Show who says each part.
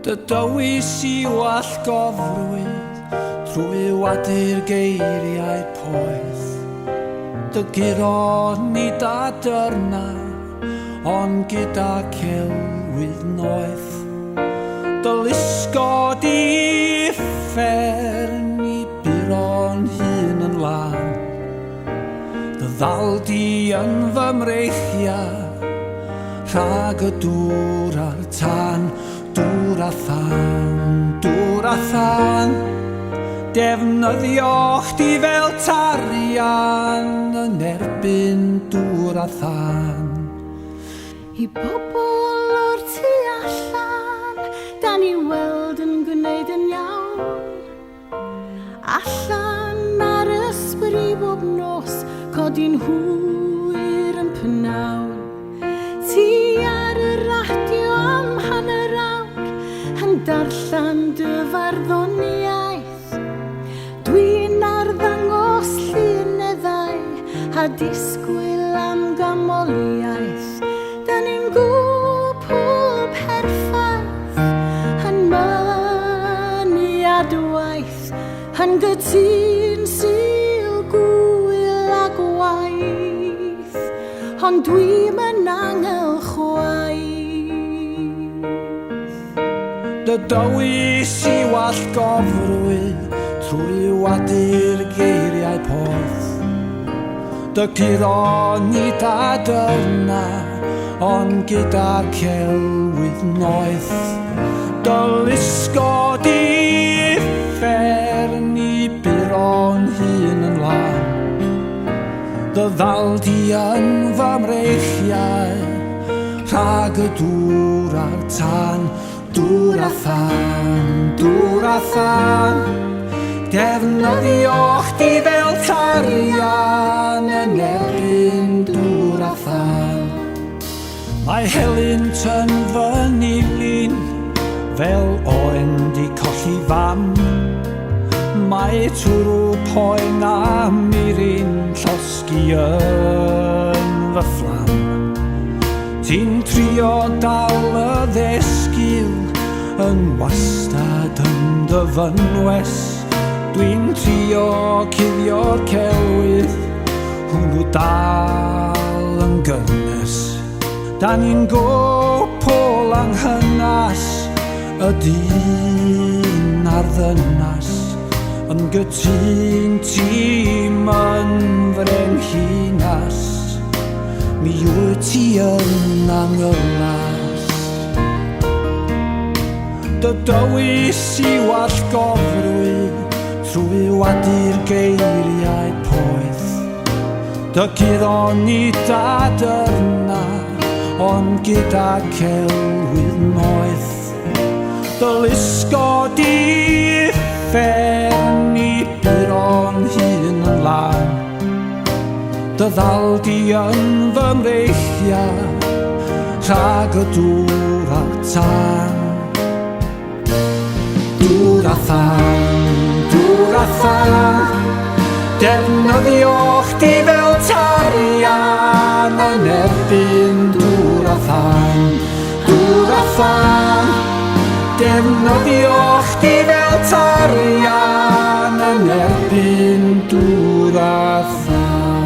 Speaker 1: Dy dywys I wallgofrwydd trwy wadu'r geiriau poeth. Dy giro nid adyrna ond gyda celwydd noeth. Dy lusgod I uffern I buro'n hun yn lan. Dy ddaldi yn fy mreichia rhag y dŵr a'r tan. Dŵr a than, dŵr a than. Defnyddiwch di fel tarian yn erbyn dŵr a than.
Speaker 2: I bobl o'r tu allan, da ni weld yn gwneud yn iawn. Allan ar ysbryd bob nos, codi'n hwyr yn pnawn. Ti ar y radio am hanner awr, yn darllen dy farddoniaeth. Dwi'n arddangos lluneddau, a disgwyl am gamoliaeth. Da ni'n gwbl perffaith, yn mynnu adwaith, yn gytun syl gwyl a gwaith, ond dwi'm yn angel chwaith.
Speaker 1: Dy dywys I wallgofrwydd trwy wadu'r geiriau poeth. Dy giro nid adyrna ond gyda celwydd noeth. Dy lusgod I uffern I buro'n hun yn lan. Dy ddaldi yn fy mreichiau rhag y dŵr a'r tan. Dŵr a than, dŵr a than. Defnyddiwch di fel tarian yn erbyn dŵr a than. Mae Helynt yn fy nilyn fel oen di colli fam. Mae twrw poen a mirin llosgi yn fy fflam. Ti'n trio dal y ddesgyl yn wastad yn dy fynwes. Dwi'n trio cuddio'r celwydd, hwnnw dal yn gynnes. Da ni'n gwbl anghynas, y dyn a'r ddynas. Yn gytun tîm yn frenhinas, mi wyt ti yn anghynas. Dy dywys I wallgofrwydd trwy wadu'r geiriau poeth. Dy giro nid adyrna ond gyda celwydd noeth. Dy lusgod I uffern I buro'n hun yn lan. Dy ddaldi yn fy mreichia rhag y dŵr a'r tan. Dŵr a than, dŵr a than. Defnyddiwch di fel tarian yn erbyn dŵr a than. Dŵr a than. Defnyddiwch di fel tarian yn erbyn dŵr a than.